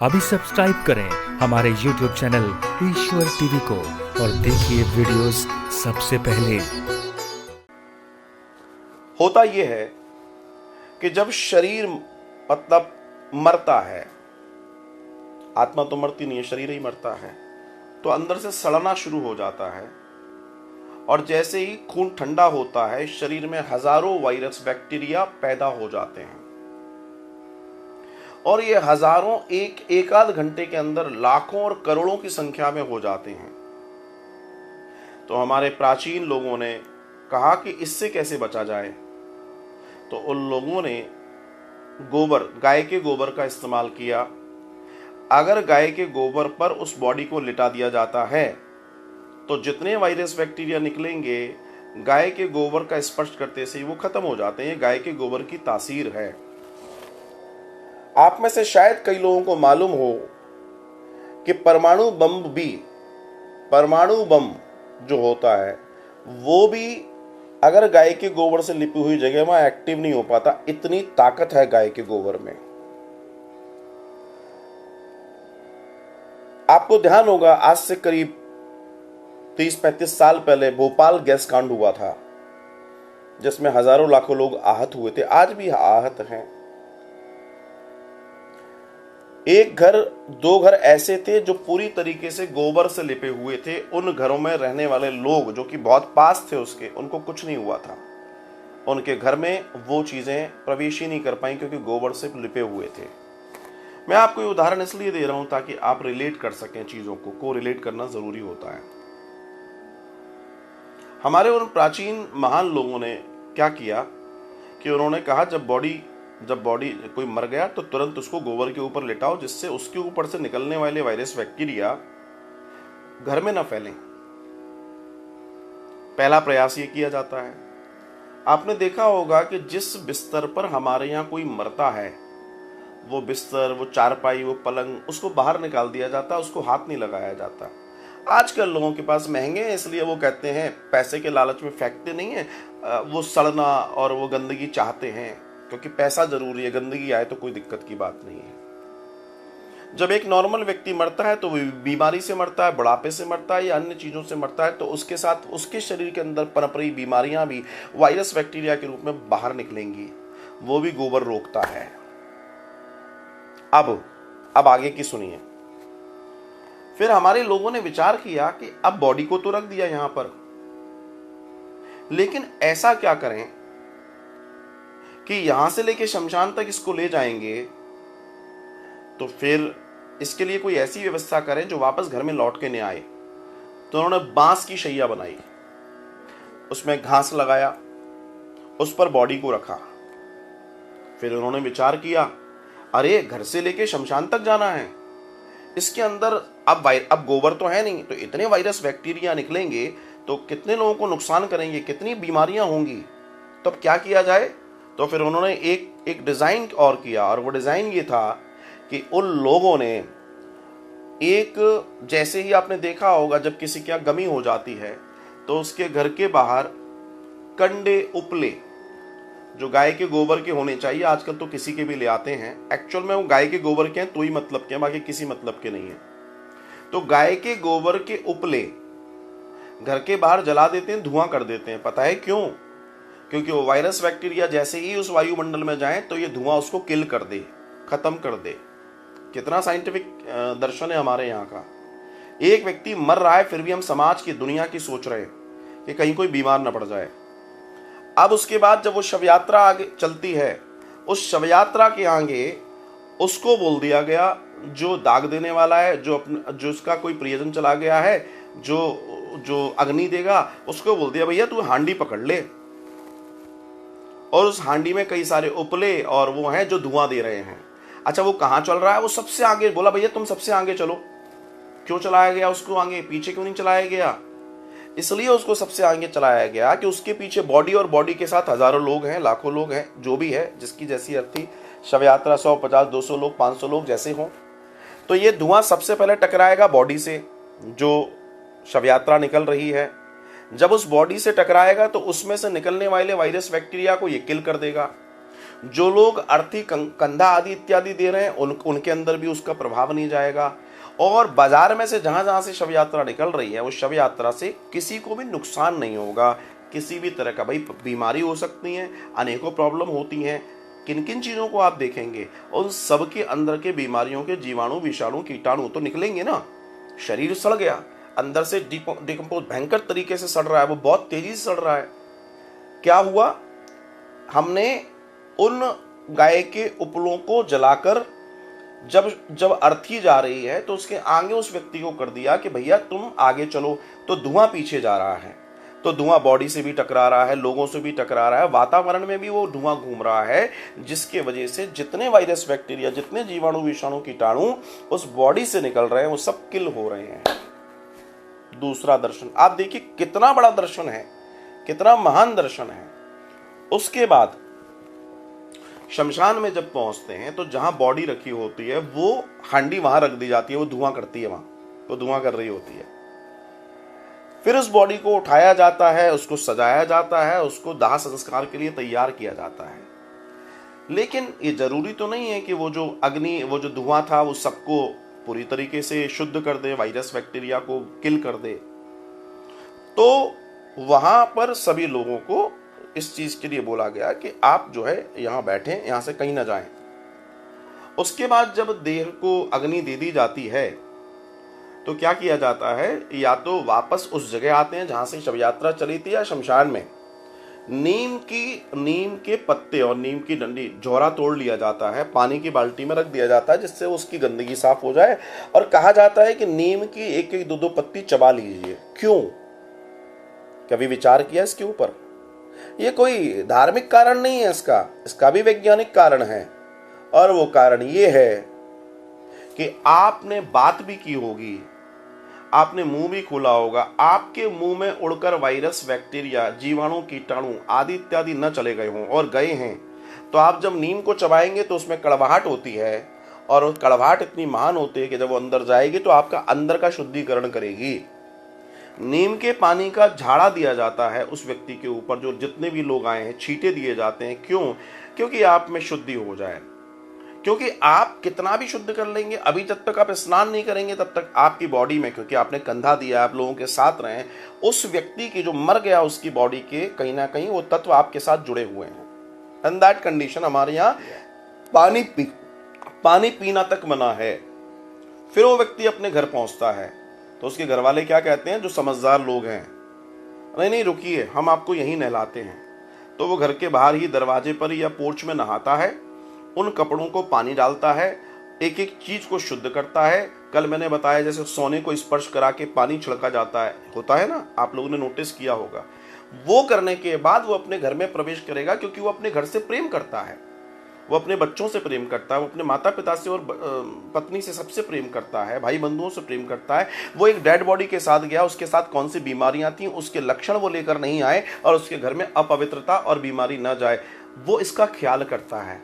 अभी सब्सक्राइब करें हमारे YouTube चैनल ईश्वर टीवी को और देखिए वीडियोस सबसे पहले। होता यह है कि जब शरीर मतलब मरता है, आत्मा तो मरती नहीं है, शरीर ही मरता है, तो अंदर से सड़ना शुरू हो जाता है। और जैसे ही खून ठंडा होता है, शरीर में हजारों वायरस बैक्टीरिया पैदा हो जाते हैं और ये हजारों एक आध घंटे के अंदर लाखों और करोड़ों की संख्या में हो जाते हैं। तो हमारे प्राचीन लोगों ने कहा कि इससे कैसे बचा जाए, तो उन लोगों ने गोबर, गाय के गोबर का इस्तेमाल किया। अगर गाय के गोबर पर उस बॉडी को लिटा दिया जाता है तो जितने वायरस बैक्टीरिया निकलेंगे, गाय के गोबर का स्पर्श करते से ही वो खत्म हो जाते हैं। गाय के गोबर की तासीर है। आप में से शायद कई लोगों को मालूम हो कि परमाणु बम जो होता है वो भी अगर गाय के गोबर से लिपी हुई जगह में एक्टिव नहीं हो पाता। इतनी ताकत है गाय के गोबर में। आपको ध्यान होगा, आज से करीब 30-35 साल पहले भोपाल गैस कांड हुआ था, जिसमें हजारों लाखों लोग आहत हुए थे, आज भी आहत हैं। एक घर, दो घर ऐसे थे जो पूरी तरीके से गोबर से लिपे हुए थे। उन घरों में रहने वाले लोग जो कि बहुत पास थे उसके, उनको कुछ नहीं हुआ था। उनके घर में वो चीजें प्रवेश ही नहीं कर पाई क्योंकि गोबर से लिपे हुए थे। मैं आपको ये उदाहरण इसलिए दे रहा हूं ताकि आप रिलेट कर सकें चीजों को रिलेट करना जरूरी होता है। हमारे उन प्राचीन महान लोगों ने क्या किया कि उन्होंने कहा जब बॉडी कोई मर गया तो तुरंत उसको गोबर के ऊपर लिटाओ, जिससे उसके ऊपर से निकलने वाले वायरस बैक्टीरिया घर में न फैलें। पहला प्रयास ये किया जाता है। आपने देखा होगा कि जिस बिस्तर पर हमारे यहाँ कोई मरता है, वो बिस्तर, वो चारपाई, वो पलंग, उसको बाहर निकाल दिया जाता, उसको हाथ नहीं लगाया जाता। आजकल लोगों के पास महंगे हैं, इसलिए वो कहते हैं, पैसे के लालच में फेंकते नहीं है, वो सड़ना और वो गंदगी चाहते हैं क्योंकि पैसा जरूरी है। गंदगी आए तो कोई दिक्कत की बात नहीं है। जब एक नॉर्मल व्यक्ति मरता है तो वो बीमारी से मरता है, बुढ़ापे से मरता है या अन्य चीजों से मरता है, तो उसके साथ उसके शरीर के अंदर पनप रही बीमारियां भी वायरस बैक्टीरिया के रूप में बाहर निकलेंगी। वो भी गोबर रोकता है। अब आगे की सुनिए। फिर हमारे लोगों ने विचार किया कि अब बॉडी को तो रख दिया यहां पर, लेकिन ऐसा क्या करें कि यहां से लेके शमशान तक इसको ले जाएंगे, तो फिर इसके लिए कोई ऐसी व्यवस्था करें जो वापस घर में लौट के नहीं आए। तो उन्होंने बांस की शैया बनाई, उसमें घास लगाया, उस पर बॉडी को रखा। फिर उन्होंने विचार किया, अरे घर से लेके शमशान तक जाना है, इसके अंदर अब गोबर तो है नहीं, तो इतने वायरस बैक्टीरिया निकलेंगे तो कितने लोगों को नुकसान करेंगे, कितनी बीमारियां होंगी। तो अब क्या किया जाए? तो फिर उन्होंने एक डिजाइन और किया, और वो डिजाइन ये था कि उन लोगों ने जैसे ही आपने देखा होगा जब किसी के यहाँ गमी हो जाती है तो उसके घर के बाहर कंडे उपले जो गाय के गोबर के होने चाहिए, आजकल तो किसी के भी ले आते हैं। एक्चुअल में वो गाय के गोबर के हैं तो ही मतलब के हैं, बाकी किसी मतलब के नहीं है। तो गाय के गोबर के उपले घर के बाहर जला देते हैं, धुआं कर देते हैं। पता है क्यों? क्योंकि वो वायरस बैक्टीरिया जैसे ही उस वायुमंडल में जाए तो ये धुआं उसको किल कर दे, खत्म कर दे। कितना साइंटिफिक दर्शन है हमारे यहाँ का। एक व्यक्ति मर रहा है फिर भी हम समाज की, दुनिया की सोच रहे हैं कि कहीं कोई बीमार न पड़ जाए। अब उसके बाद जब वो शव यात्रा आगे चलती है, उस शव यात्रा के आगे उसको बोल दिया गया, जो दाग देने वाला है, जो उसका कोई प्रियजन चला गया है, जो अग्नि देगा, उसको बोल दिया भैया तू हांडी पकड़ ले, और उस हांडी में कई सारे उपले और वो हैं जो धुआं दे रहे हैं। अच्छा, वो कहां चल रहा है? वो सबसे आगे। बोला भैया तुम सबसे आगे चलो। क्यों चलाया गया उसको आगे? पीछे क्यों नहीं चलाया गया? इसलिए उसको सबसे आगे चलाया गया कि उसके पीछे बॉडी, और बॉडी के साथ हजारों लोग हैं, लाखों लोग हैं, जो भी है, जिसकी जैसी अर्थी। शव यात्रा 100, 50, 200 लोग, 500 लोग जैसे हों, तो ये धुआं सबसे पहले टकराएगा बॉडी से जो शव यात्रा निकल रही है। जब उस बॉडी से टकराएगा तो उसमें से निकलने वाले वायरस बैक्टीरिया को ये किल कर देगा। जो लोग अर्थी कंधा आदि इत्यादि दे रहे हैं उनके अंदर भी उसका प्रभाव नहीं जाएगा। और बाजार में से जहां जहां से शव यात्रा निकल रही है उस शव यात्रा से किसी को भी नुकसान नहीं होगा, किसी भी तरह का। भाई बीमारी हो सकती है, अनेकों प्रॉब्लम होती हैं, किन किन चीज़ों को आप देखेंगे, उन सब के अंदर के बीमारियों के जीवाणु विषाणु कीटाणु तो निकलेंगे ना। शरीर सड़ गया, अंदर से डिकम्पोज भयंकर तरीके से सड़ रहा है, वो बहुत तेजी से सड़ रहा है। क्या हुआ, हमने उन गाय के उपलों को जलाकर जब अर्थी जा रही है तो उसके आगे उस व्यक्ति को कर दिया कि भैया तुम आगे चलो, तो धुआं पीछे जा रहा है, तो धुआं बॉडी से भी टकरा रहा है, लोगों से भी टकरा रहा है, वातावरण में भी वो धुआं घूम रहा है, जिसके वजह से जितने वायरस बैक्टीरिया, जितने जीवाणु विषाणु कीटाणु उस बॉडी से निकल रहे हैं वो सब किल हो रहे हैं। दूसरा दर्शन आप देखिए, कितना बड़ा दर्शन है, कितना महान दर्शन है। उसके बाद शमशान में जब पहुंचते हैं तो जहां बॉडी रखी होती है वो हांडी वहां रख दी जाती है, वो धुआं करती है, वहां वो धुआं कर रही होती है। फिर उस बॉडी को उठाया जाता है, उसको सजाया जाता है, उसको दाह संस्कार के लिए तैयार किया जाता है। लेकिन ये जरूरी तो नहीं है कि वो जो धुआं था वो सबको पूरी तरीके से शुद्ध कर दे, वायरस बैक्टीरिया को किल कर दे। तो वहां पर सभी लोगों को इस चीज के लिए बोला गया कि आप जो है यहां बैठे, यहां से कहीं ना जाएं। उसके बाद जब देह को अग्नि दे दी जाती है तो क्या किया जाता है, या तो वापस उस जगह आते हैं जहां से शव यात्रा चली थी, या शमशान में नीम के पत्ते और नीम की डंडी झोरा तोड़ लिया जाता है, पानी की बाल्टी में रख दिया जाता है जिससे उसकी गंदगी साफ हो जाए। और कहा जाता है कि नीम की एक एक दो पत्ती चबा लीजिए। क्यों, कभी विचार किया इसके ऊपर? ये कोई धार्मिक कारण नहीं है, इसका भी वैज्ञानिक कारण है। और वो कारण ये है कि आपने बात भी की होगी, आपने मुंह भी खोला होगा, आपके मुंह में उड़कर वायरस बैक्टीरिया जीवाणु कीटाणु आदि इत्यादि न चले गए हों और गए हैं, तो आप जब नीम को चबाएंगे तो उसमें कड़वाहट होती है, और कड़वाहट इतनी महान होती है कि जब वो अंदर जाएगी तो आपका अंदर का शुद्धिकरण करेगी। नीम के पानी का झाड़ा दिया जाता है उस व्यक्ति के ऊपर, जो जितने भी लोग आए हैं छींटे दिए जाते हैं। क्यों? क्योंकि आप में शुद्धि हो जाए। क्योंकि आप कितना भी शुद्ध कर लेंगे, अभी जब तक आप स्नान नहीं करेंगे तब तक आपकी बॉडी में, क्योंकि आपने कंधा दिया, आप लोगों के साथ रहे, उस व्यक्ति की जो मर गया उसकी बॉडी के कहीं ना कहीं वो तत्व आपके साथ जुड़े हुए हैं। इन दैट कंडीशन हमारे यहाँ पानी पीना तक मना है। फिर वो व्यक्ति अपने घर पहुंचता है तो उसके घर वाले क्या कहते हैं, जो समझदार लोग हैं, नहीं रुकिए, हम आपको यहीं नहलाते हैं। तो वो घर के बाहर ही दरवाजे पर या पोर्च में नहाता है, उन कपड़ों को पानी डालता है, एक एक चीज को शुद्ध करता है। कल मैंने बताया जैसे सोने को स्पर्श करा के पानी छिड़का जाता है, होता है ना, आप लोगों ने नोटिस किया होगा। वो करने के बाद वो अपने घर में प्रवेश करेगा, क्योंकि वो अपने घर से प्रेम करता है, वो अपने बच्चों से प्रेम करता है, वो अपने माता पिता से और पत्नी से सबसे प्रेम करता है, भाई बंधुओं से प्रेम करता है। वो एक डेड बॉडी के साथ गया, उसके साथ कौन सी बीमारियां थी उसके लक्षण वो लेकर नहीं आए, और उसके घर में अपवित्रता और बीमारी न जाए, वो इसका ख्याल करता है।